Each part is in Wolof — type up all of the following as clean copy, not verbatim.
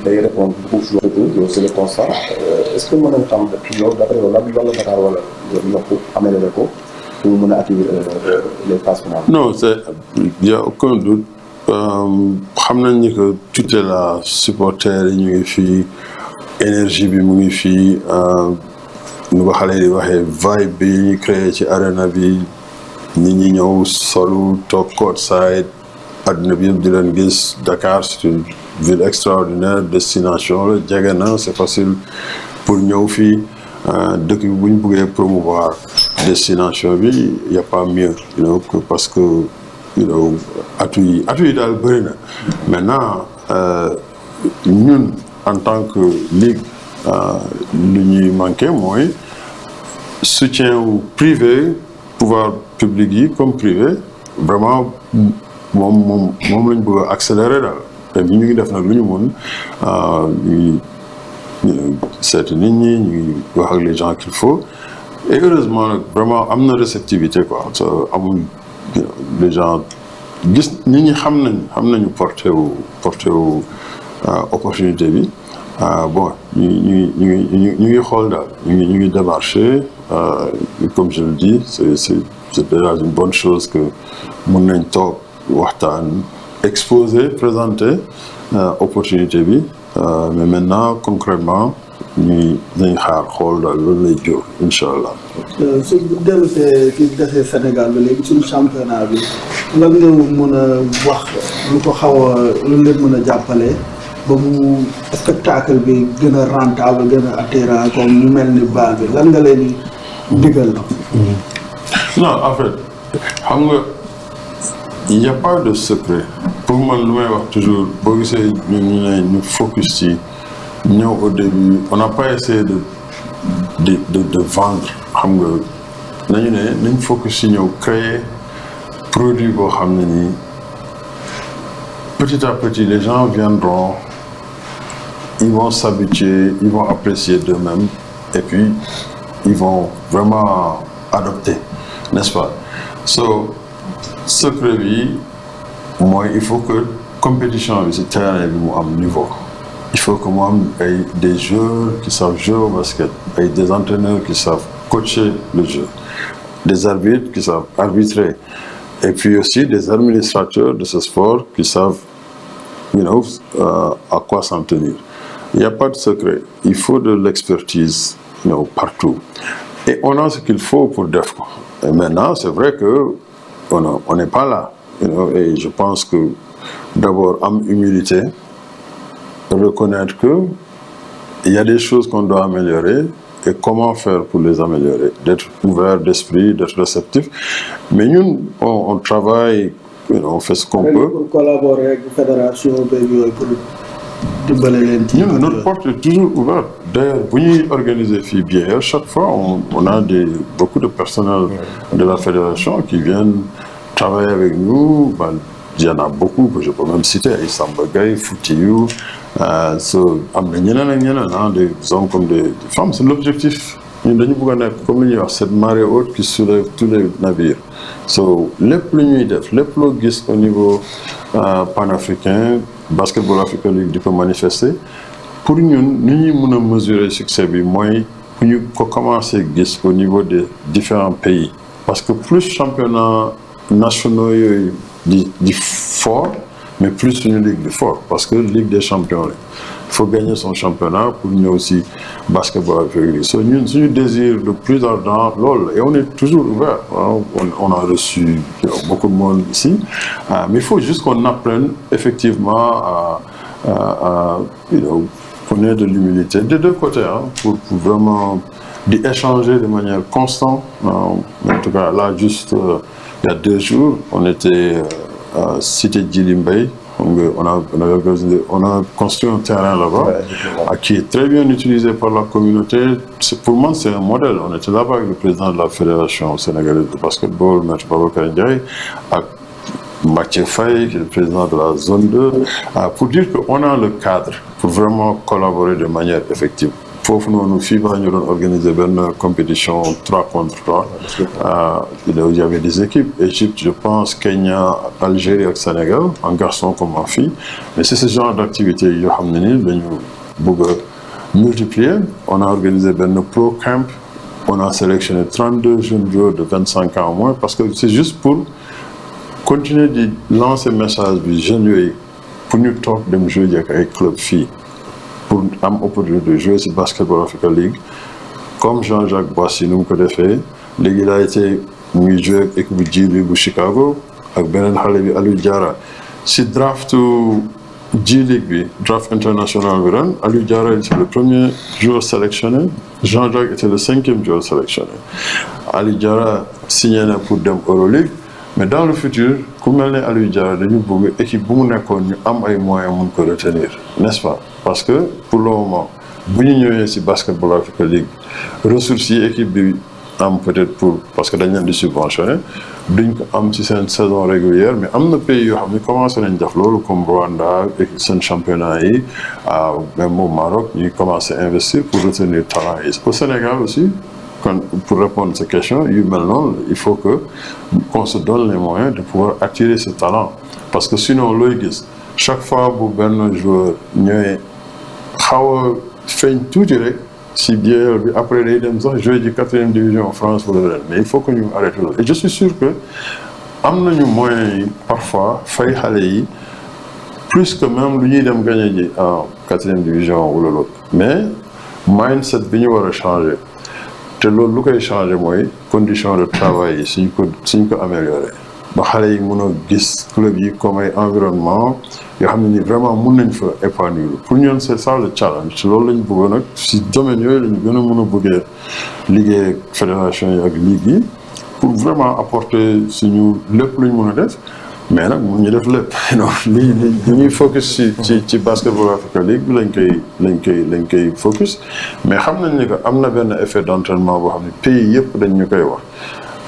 day répondre beaucoup sur yow c'est le constat est-ce que mën nañ xam yow d'après yow lan la Dakar wala yokku amélioré ko pour mën a accueillir les phases finales. Non, il y a aucun doute xam nañ ni que tout est là supporters yi ñu ngi fii énergie bi mu ngi fii nu ko xale yi di waxee vibe bi ñu créé ci arena bi nit ñi ñëw solu toog courtside àdduna bi yëpp di leen gis. Dakar c'est une ville extraordinaire destination la jege na c'est facile pour ñëw fii dëkk bi bu ñu bëggee promouvoir destination bi y a pas mieux parce que atu yi daal bëri na. Maintenant ñun en tant que ligue lu ñuy manqué mooy soutien privé pouvoir public yi comme privé vraiment moom lañ bëgg a accélérer daal te ñu ngi def nag lu ñu mun ñu seeti nit ñi ñu ngi wax ak les gens qu'il faut et heureusement nag vraiment am na réceptivité quoi amul les gens gis nit ñi xam nañu porté wu opportunité bi bon ñu ngi xool daal ñu ngi démarché comme je le dis c'est déjà une bonne chose que mën nañ toog waxtaan exposer présenter opportunité bi mais maintenant concrètement dañ xaar xool daal loolu lay jóg incha allah. su dellu see ci desee Sénégal ba léegi suñu championnat bi lan nga mën a wax lu ko xaw a lu leen mën a jàppale ba mu spectacle bi gën a rentable gën a attirant comme mu mel ni baal bi lan nga leen di digal la. non en fait xam nga il y a pas de secret pour man lu may wax toujours boo gisee ñu focus ci ñëw au début on n'a pas essayé de vendre xam nga nañ focus ci ñëw créer produit boo xam ne nii petit à petit les gens viendront ils vont s'habituer ils vont apprécier d'eux-mêmes et puis ils vont vraiment adopter n'est-ce pas secret bi mooy il faut que compétition bi ci terrain bi mu am niveau il faut que mu am des joueurs qui savent jouer au basket des entraîneurs qui savent coacher le jeu des arbitres qui savent arbitrer et puis aussi des administrateurs de ce sport qui savent à quoi s'en tenir. Il n'y a pas de secret il faut de l'expertise partout et on a ce qu'il faut pour def ko et maintenant c'est vrai que on n'est pas là et je pense que d'abord am humilité reconnaître que il y a des choses qu'on doit améliorer et comment faire pour les améliorer d'être ouvert d'esprit d'être réceptif mais ñun on travaille on fait ce qu'on peut pour collaborer avec fédération beeg yooyu pour dimbale leen ci ñun notre porte est toujours ouverte d'ailleurs bu ñuy organiser fii bien chaque fois on a beaucoup de personnel de la fédération qui viennent travailler avec nous il y en a beaucoup que je peux même citer ay Samba Gaye Foutiyou am na ñeneen ak ñeneen des hommes comme des femmes c'est l'objectif ñun dañu bëgg a nekk comme li ñuy wax cette marée haute qui soulève tous les navires lépp lu ñuy def lépp loo gis au niveau panafricain basketball Africa League di ko manifester pour ñun ni ñuy mën a mesurer succès bi mooy pour ñu ko commencer gis au niveau des différents pays parce que plus championnat nationaux yooyu di fort mais plus suñu ligue di fort parce que ligue des champions la il faut gagner son championnat pour ñëw aussi basketball Africa League ñun suñu désir le plus ardent loolu et on est toujours ouvert on a reçu beaucoup de monde ici mais il faut juste qu'on apprenne effectivement à connaître de l'humilité des deux côtés pour vraiment d'échanger de manière constante en tout cas là juste il y a 2 jours on était cité Djily Mbaye on a construit un terrain là-bas qui est très bien utilisé par la communauté pour moi c'est un modèle on était là-bas avec le président de la fédération sénégalaise de basketball Maître Babacar Ndiaye ak Mathieu Faye qui est le président de la zone 2 pour dire qu'on a le cadre pour vraiment collaborer de manière effective foofu noonu FIBA ñu doon organiser benn compétition 3 contre 3. Il y avait des équipes Égypte, je pense Kenya, Algérie ak Sénégal en garçon comme en fille, mais c'est ce genre d'activité yoo xam ne ni dañu bëgg a multiplier. On a organisé benn pro camp, on a sélectionné 32 jeunes joueurs de 25 ans au moins, parce que c'est juste pour continuer di lancer message bi jeunes yooyu pour ñu toog dem jouer ak ay club fii pour am opportunité de jouer ci Basketball Africa League comme Jean-Jacques Boissy nu mu ko defee. Léegi il a été muy joué ak équipe bu G-League bu Chicago ak beneen xale bi Aliou Diarra ci draftu G-League bi draft international bi ren Aliou Diarra c'est le premier joueur sélectionné, Jean-Jacques était le 5e joueur sélectionné. Aliou Diarra signé na pour dem Euroleague, mais dans le futur ku mel ne Aliou Diarra dañu bëgg équipe bu mu nekkoon ñu am ay moyens mun ko retenir, n'est-ce pas? Parce que pour le moment bu ñu ñëwee ci Basketball Africa League ressources yi équipe bi am peut-être pour parce que dañ leen di subventionné duñ ko am ci seen saison régulière, mais am na pays yoo xam ne commencé nañ def loolu comme Rwanda ak seen championnat yi même au Maroc ñuy commencé investir pour retenir talent yi. Au Sénégal aussi pour répondre à cette question yu mel noonu il faut qu'on se donne les moyens de pouvoir attirer ce talent, parce que sinon looy gis chaque fois bu benn joueur ñëwee xaw a feeñ tuuti rek si biir bi après day dem sax jouer di 4e division en France wala ren, mais il faut que ñu arrêter loolu. Et je suis sûr que am nañu moyens yi parfois fay xale yi plus que même lu ñuy dem gagner ji en 4e division wala l'autre, mais mindset bi ñu war a changer te loolu lu koy changer mooy condition de travail yi suñ ko améliorer ba xale yi mën a gis club yi comme ay environnement yoo xam ne ni vraiment mën nañ fa épanouir. Pour ñun c'est ça le challenge, loolu lañ bëggoon nag si domaine yooyu lañ gën a mën a bëggee liggéey ak fédération yi ak ligue yi pour vraiment apporter suñu lépp luñ mën a def, mais nag mun ñu def lépp non li ñuy focus ci Basketball Africa League bi lañ koy focus, mais xam nañ ni que am na benn effet d'entraînement boo xam ne pays yëpp dañ ñu koy wax.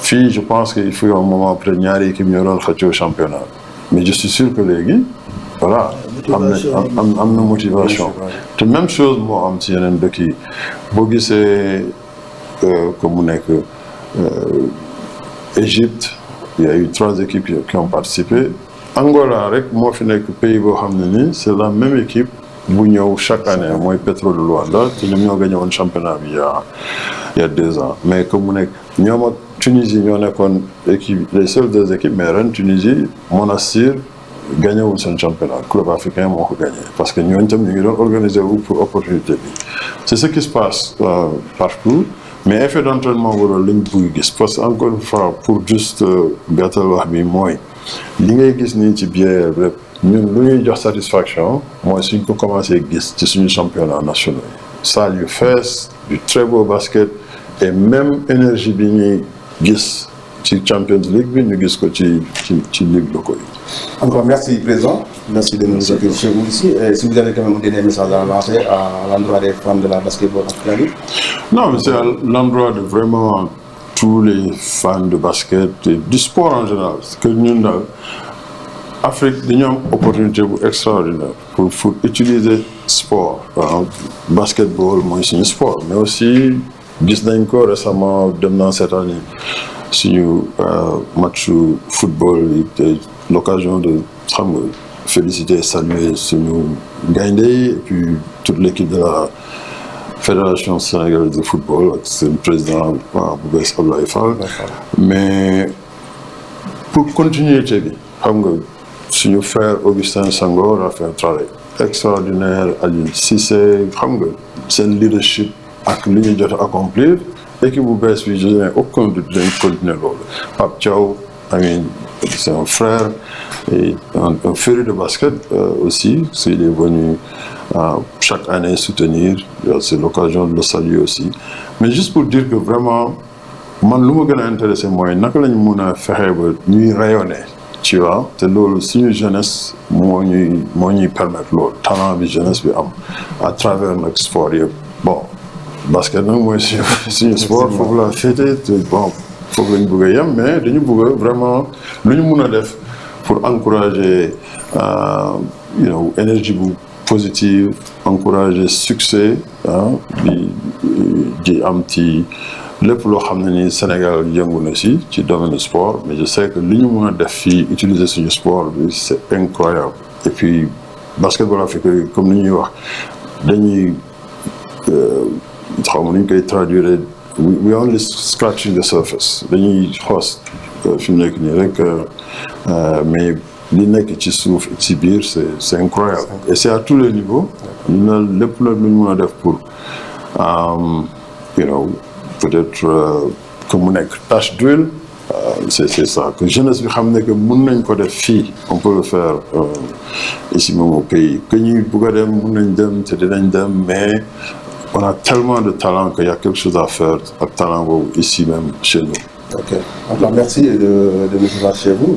Fii je pense qu'il faut un moment après ñaari équipe ñoo doon xëccoo championnat, mais je suis sûr que léegi voilà am na motivation te même chose moo am ci yeneen dëkk yi boo gisee que mu nekk Égypte il y a eu 3 équipes qui ont participé. Angola rek moo fi nekk pays boo xam ne ni c'est la même équipe bu ñëw chaque année mooy Petro de Luanda te ñoom ñoo gagné woon championnat bi il y a 2 ans, mais que mu nekk ñoom ak Tunisie ñoo nekkoon équipe les seules 2 équipes, mais ren Tunisie Monastir gagné wul seen championnat, club africain moo ko gagné parce que ñooñu tam ñu ngi doon organiser wu pour opportunité bi. C'est ce qui se passe partout, mais effet d'entraînement boobu lañ bëgg gis, parce que encore une fois pour juste gàttal wax bi mooy li ngay gis nii ci biir rek ñun lu ñuy jox satisfaction mooy suñ ko commencé gis ci suñu championnat national yi salle yu fees du très beau basket et même énergie bi ñuy gis ci Champions League bi ñu gis ko ci ligue locaux yi. Encore merci président, merci de nous accueillir chez vous ici. Et si vous avez quand même un dernier message à lancer à l'endroit des fans de la Basketball Africa League. Non, mais c'est à l'endroit de vraiment tous les fans de basket et du sport en général, parce que ñun daal Afrique dañu am opportunité bu extraordinaire pour utiliser sport. Basketball mooy suñu sport, mais aussi gis nañ ko récemment dem naa cette année suñu match football yi l'occasion de xam nga féliciter saluer suñu gaynde et puis toute l'équipe de la fédération sénégalaise de football ak seen président bu bees Abdoulaye Fall, mais pour continuité bi xam nga suñu frère Augustin Senghor a fait un travail extraordinaire, Aliou Cissé xam nga seen leadership ak li ñu jot a accomplir équipe bu bees bi je n'ai aucun doute dañ continuer loolu. Pape Thiaw c'est un frère et un féru de basket aussi, il est venu chaque année soutenir, c'est l'occasion de le saluer aussi, mais juste pour dire que vraiment man lu ma gën a intéressé mooy naka lañu mën a fexe ba ñuy rayonner, tu vois, te loolu suñu jeunesse moo ñuy permettre loolu talent bi jeunesse bi am à travers nag sport yëpp. Bon basket nag mooy suñu sport foofu la féete te bon foofu lañu bëgg a yem, mais dañu bëgg vraiment lu ñu mën a def pour encourager énergie bu positive, encourager succès, di am ci lépp loo xam ne ni Sénégal yëngu na ci domaine du sport, mais je sais que li ñu mën a def fii utiliser suñu sport bi c'est incroyable. Et puis basketball africain comme ni ñuy wax dañuy xaw ma nu ñu koy traduire we only scratching the surface dañuy xoos fi mu nekk nii rek mais li nekk ci suuf ci biir c'est incroyable et c'est à tous les niveaux. ñu ne lépp nag lu ñu mën a def pour you know peut-être que mu nekk tâche d'huile c'est ça que jeunesse bi xam ne que mën nañ ko def fii on peut le faire ici même au pays que ñuy bugg a dem mën nañ dem te dinañ dem mais on a tellement de talent qu'il y a quelque chose à faire ak talent boobu ici même chez nous. Ok, donc merci de nous voir chez vous.